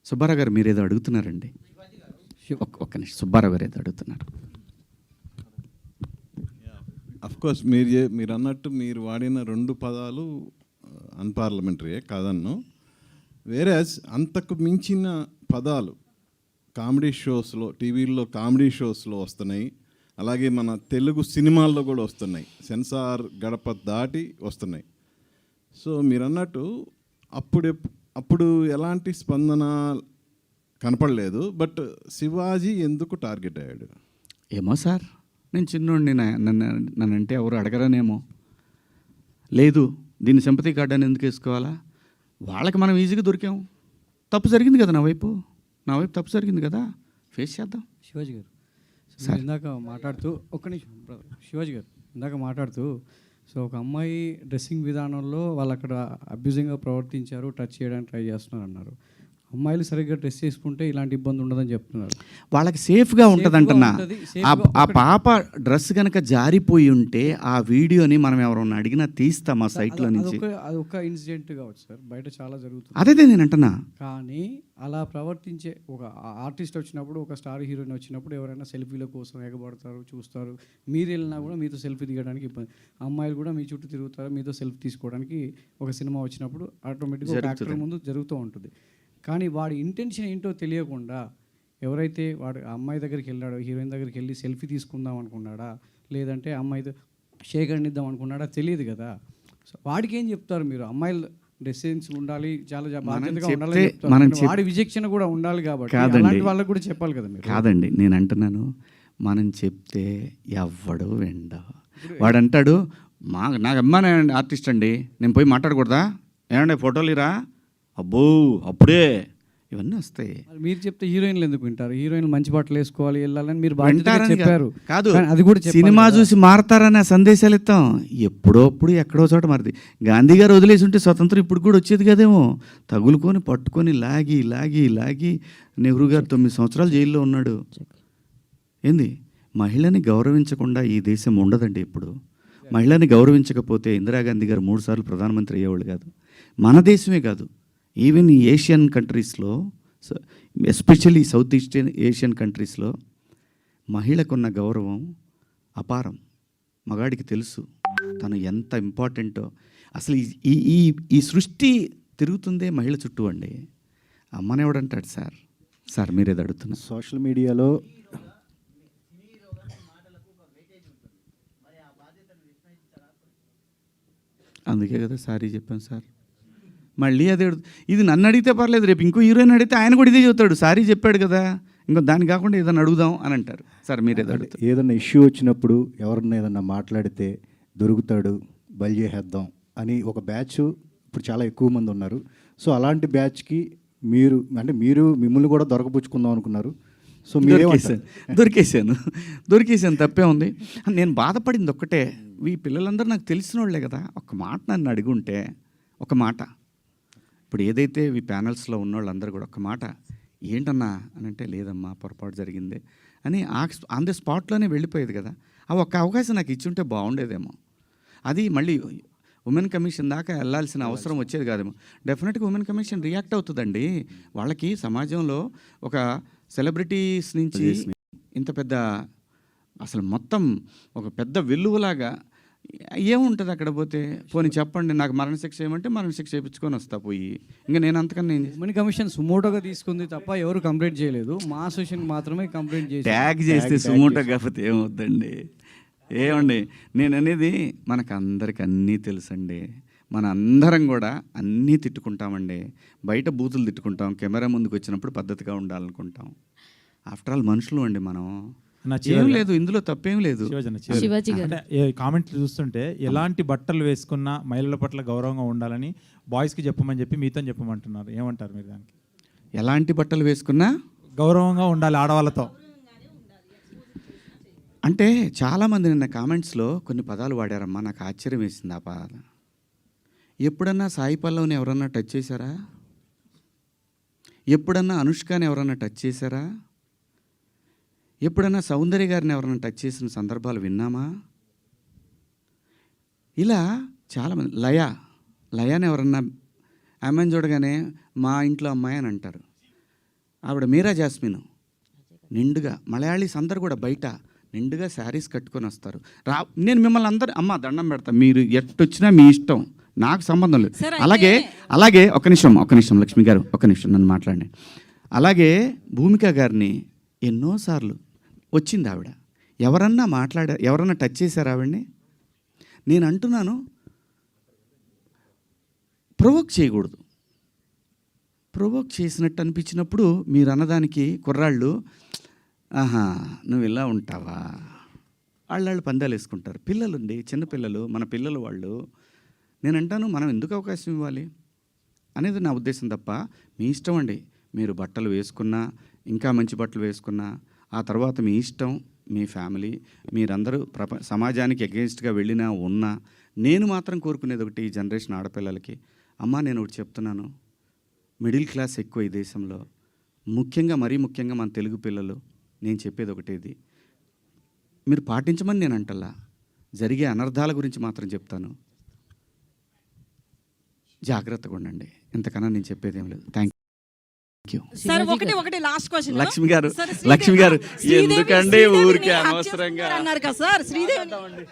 సుబ్బారావు గారు మీరేదో అడుగుతున్నారండి. ఒక్క నిమిషం, సుబ్బారావు గారు ఏదో అడుగుతున్నారు. అఫ్కోర్స్ మీరు అన్నట్టు మీరు వాడిన 2 పదాలు అన్పార్లమెంటరీయే కాదన్ను. వేరే అంతకు మించిన పదాలు కామెడీ షోస్లో, టీవీల్లో కామెడీ షోస్లో వస్తున్నాయి. అలాగే మన తెలుగు సినిమాల్లో కూడా వస్తున్నాయి. సెన్సార్ గడప దాటి వస్తున్నాయి. సో మీరు అన్నట్టు అప్పుడు ఎలాంటి స్పందన కనపడలేదు. బట్ శివాజీ ఎందుకు టార్గెట్ అయ్యాడు? ఏమో సార్, నేను చిన్నోడిని, నన్నంటే ఎవరు అడగరనేమో. లేదు దీన్ని సింపతి కార్డు అని ఎందుకు వేసుకోవాలా? వాళ్ళకి మనం ఈజీగా దొరికాం. తప్పు జరిగింది కదా, నా వైపు తప్పు జరిగింది కదా, ఫేస్ చేద్దాం. శివాజీ గారు ఇందాక మాట్లాడుతూ, ఒక్క నిమిషం బ్రదర్, శివాజీ గారు ఇందాక మాట్లాడుతూ, సో ఒక అమ్మాయి డ్రెస్సింగ్ విధానంలో వాళ్ళు అక్కడ అబ్యూజింగ్గా ప్రవర్తించారు, టచ్ చేయడానికి ట్రై చేస్తున్నారు అన్నారు. అమ్మాయిలు సరిగ్గా డ్రెస్ చేసుకుంటే ఇలాంటి ఇబ్బంది ఉండదని చెప్తున్నారు. వాళ్ళకి సేఫ్గా ఉంటుందంటున్నా. ఆ పాప డ్రెస్ కనుక జారిపోయి ఉంటే ఆ వీడియోని మనం ఎవరన్నా అడిగినా తీస్తాం ఆ సైట్లో నుంచి. అది ఒక ఇన్సిడెంట్ కావచ్చు సార్, బయట చాలా జరుగుతుంది. అదే నేను అంటున్నా. కానీ అలా ప్రవర్తించే ఒక ఆర్టిస్ట్ వచ్చినప్పుడు, ఒక స్టార్ హీరోయిన్ వచ్చినప్పుడు ఎవరైనా సెల్ఫీల కోసం ఎగబడతారు, చూస్తారు. మీరు వెళ్ళినా కూడా మీతో సెల్ఫీ దిగడానికి ఇబ్బంది. అమ్మాయిలు కూడా మీ చుట్టూ తిరుగుతారు మీతో సెల్ఫీ తీసుకోవడానికి. ఒక సినిమా వచ్చినప్పుడు ఆటోమేటిక్గా యాక్టర్ ముందు జరుగుతూ ఉంటుంది. కానీ వాడి ఇంటెన్షన్ ఏంటో తెలియకుండా ఎవరైతే వాడు అమ్మాయి దగ్గరికి వెళ్ళాడో, హీరోయిన్ దగ్గరికి వెళ్ళి సెల్ఫీ తీసుకుందాం అనుకున్నాడా, లేదంటే అమ్మాయితో షేక్ హ్యాండ్ ఇద్దాం అనుకున్నాడా తెలియదు కదా. సో వాడికి ఏం చెప్తారు మీరు? అమ్మాయిలు డ్రెస్ సెన్స్ ఉండాలి, చాలా బాధ్యతగా ఉండాలి, వాడి విచక్షణ కూడా ఉండాలి కాబట్టి అలాంటి వాళ్ళకి కూడా చెప్పాలి కదా మీరు. కాదండి, నేను అంటున్నాను, మనం చెప్తే ఎవ్వడు వెండ. వాడు అంటాడు, నాకు అమ్మాయి ఆర్టిస్ట్ అండి, నేను పోయి మాట్లాడకూడదా, ఏమంటే ఫోటోలు ఇరా, అబ్బో అప్పుడే ఇవన్నీ వస్తాయి. మీరు చెప్తే హీరోయిన్లు ఎందుకు వింటారు? హీరోయిన్లు మంచి బట్టలు వేసుకోవాలి, వెళ్ళాలని మీరు చెప్పారు. కాదు, అది కూడా సినిమా చూసి మారతారనే సందేశాలు ఇస్తాం. ఎప్పుడోప్పుడు ఎక్కడో చోట మారుతుంది. గాంధీ గారు వదిలేసి ఉంటే స్వతంత్రం ఇప్పుడు కూడా వచ్చేది కదేమో. తగులుకొని పట్టుకొని లాగి లాగి లాగి నెహ్రూ గారు 9 సంవత్సరాలు జైల్లో ఉన్నాడు. ఏంది, మహిళని గౌరవించకుండా ఈ దేశం ఉండదండి. ఇప్పుడు మహిళని గౌరవించకపోతే ఇందిరాగాంధీ గారు 3 సార్లు ప్రధానమంత్రి అయ్యేవాళ్ళు కాదు. మన దేశమే కాదు, ఈవెన్ ఈ ఏషియన్ కంట్రీస్లో, ఎస్పెషల్లీ సౌత్ ఈస్ట్ ఏషియన్ కంట్రీస్లో మహిళకున్న గౌరవం అపారం. మగాడికి తెలుసు తను ఎంత ఇంపార్టెంటో. అసలు ఈ సృష్టి తిరుగుతుందే మహిళ చుట్టూ అండి. అమ్మనేవాడంటాడు సార్ మీరేది అడుగుతున్నారు. సోషల్ మీడియాలో అందుకే కదా సారీ చెప్పాను సార్. మళ్ళీ అదే ఇది నన్ను అడిగితే పర్లేదు, రేపు ఇంకో హీరోయిన్ అడిగితే ఆయన కూడా ఇదే చెబుతాడు, సారీ చెప్పాడు కదా, ఇంకో దాన్ని కాకుండా ఏదైనా అడుగుదాం అని అంటారు. సార్ మీరేదో అడుగుతారు. ఏదన్నా ఇష్యూ వచ్చినప్పుడు ఎవరన్నా ఏదన్నా మాట్లాడితే దొరుకుతాడు, బలి చేసేద్దాం అని ఒక బ్యాచ్ ఇప్పుడు చాలా ఎక్కువ మంది ఉన్నారు. సో అలాంటి బ్యాచ్కి మీరు మిమ్మల్ని కూడా దొరకపుచ్చుకుందాం అనుకున్నారు. సో దొరికేసాను తప్పే ఉంది. నేను బాధపడింది ఒక్కటే, ఈ పిల్లలందరూ నాకు తెలిసిన వాళ్ళే కదా. ఒక మాట నన్ను అడుగుంటే, ఒక మాట, ఇప్పుడు ఏదైతే ఈ ప్యానల్స్లో ఉన్న వాళ్ళందరూ కూడా ఒక మాట, ఏంటన్నా అని అంటే, లేదమ్మా పొరపాటు జరిగింది అని ఆన్ ది స్పాట్లోనే వెళ్ళిపోయేది కదా. ఆ ఒక్క అవకాశం నాకు ఇచ్చుంటే బాగుండేదేమో. అది మళ్ళీ ఉమెన్ కమిషన్ దాకా వెళ్ళాల్సిన అవసరం వచ్చేది కాదేమో. డెఫినెట్గా ఉమెన్ కమిషన్ రియాక్ట్ అవుతుందండి. వాళ్ళకి సమాజంలో ఒక సెలబ్రిటీస్ నుంచి ఇంత పెద్ద, అసలు మొత్తం ఒక పెద్ద వెల్లువలాగా ఏముంటుంది అక్కడ పోతే. పోనీ చెప్పండి, నాకు మరణశిక్ష ఏమంటే మరణశిక్ష చేయించుకొని వస్తా పోయి. ఇంకా నేను అంతకన్నా ఉమెన్ కమిషన్ సుమోటోగా తీసుకుంది తప్ప ఎవరు కంప్లైంట్ చేయలేదు. మా అసోసియేషన్ మాత్రమే కంప్లైంట్ చేసి ట్యాగ్ చేస్తే సుమోటో కాకపోతే ఏమవుద్దండి. ఏమండి నేను అనేది, మనకు అందరికి అన్నీ తెలుసండి. మన అందరం కూడా అన్నీ తిట్టుకుంటామండి. బయట బూతులు తిట్టుకుంటాం, కెమెరా ముందుకు వచ్చినప్పుడు పద్ధతిగా ఉండాలనుకుంటాం. ఆఫ్టర్ ఆల్ మనుషులు అండి మనం. ఏం లేదు, ఇందులో తప్పేం లేదు. కామెంట్లు చూస్తుంటే ఎలాంటి బట్టలు వేసుకున్నా మహిళల పట్ల గౌరవంగా ఉండాలని బాయ్స్కి చెప్పమని చెప్పి మీతో చెప్పమంటున్నారు. ఏమంటారు మీరు దానికి? ఎలాంటి బట్టలు వేసుకున్నా గౌరవంగా ఉండాలి ఆడవాళ్ళతో అంటే చాలామంది నిన్న కామెంట్స్లో కొన్ని పదాలు వాడారమ్మా, నాకు ఆశ్చర్యం వేసింది ఆ పదాలు. ఎప్పుడన్నా సాయి పల్లవిని ఎవరన్నా టచ్ చేశారా? ఎప్పుడన్నా అనుష్కని ఎవరన్నా టచ్ చేశారా? ఎప్పుడన్నా సౌందర్య గారిని ఎవరన్నా టచ్ చేసిన సందర్భాలు విన్నామా? ఇలా చాలామంది, లయాని ఎవరన్నా ఆమెను చూడగానే మా ఇంట్లో అమ్మాయి అని అంటారు. ఆవిడ మీరా జాస్మిన్ నిండుగా, మలయాళీస్ అందరు కూడా బయట నిండుగా శారీస్ కట్టుకొని వస్తారు. నేను మిమ్మల్ని అందరూ అమ్మ దండం పెడతా, మీరు ఎట్టొచ్చినా మీ ఇష్టం, నాకు సంబంధం లేదు. అలాగే ఒక నిమిషం లక్ష్మి గారు, ఒక నిమిషం నన్ను మాట్లాడండి. అలాగే భూమిక గారిని ఎన్నోసార్లు వచ్చింది ఆవిడ, ఎవరన్నా టచ్ చేశారు ఆవిడ్ని? నేను అంటున్నాను, ప్రొవోక్ చేయకూడదు. ప్రొవోక్ చేసినట్టు అనిపించినప్పుడు మీరు అన్నదానికి కుర్రాళ్ళు, ఆహా నువ్వు ఇలా ఉంటావా, వాళ్ళు పందాలు వేసుకుంటారు. పిల్లలుండి చిన్నపిల్లలు, మన పిల్లలు వాళ్ళు. నేను అంటాను, మనం ఎందుకు అవకాశం ఇవ్వాలి అనేది నా ఉద్దేశం తప్ప, మీ ఇష్టం అండి. మీరు బట్టలు వేసుకున్నా, ఇంకా మంచి బట్టలు వేసుకున్నా, ఆ తర్వాత మీ ఇష్టం, మీ ఫ్యామిలీ, మీరందరూ సమాజానికి అగెన్స్ట్గా వెళ్ళినా ఉన్నా, నేను మాత్రం కోరుకునేది ఒకటి, ఈ జనరేషన్ ఆడపిల్లలకి, అమ్మా నేను ఒకటి చెప్తున్నాను, మిడిల్ క్లాస్ ఎక్కువ ఈ దేశంలో, మరీ ముఖ్యంగా మన తెలుగు పిల్లలు. నేను చెప్పేది ఒకటేది, మీరు పాటించమని నేను అంటల్లా, జరిగే అనర్థాల గురించి మాత్రం చెప్తాను. జాగ్రత్తగా ఉండండి, ఇంతకన్నా నేను చెప్పేది ఏం లేదు. Thank you. సార్ ఒకటి లాస్ట్ క్వశ్చన్. లక్ష్మి గారు ఎందుకండి ఊరికే అనవసరంగా అన్నారు కదా సార్ శ్రీదేవి.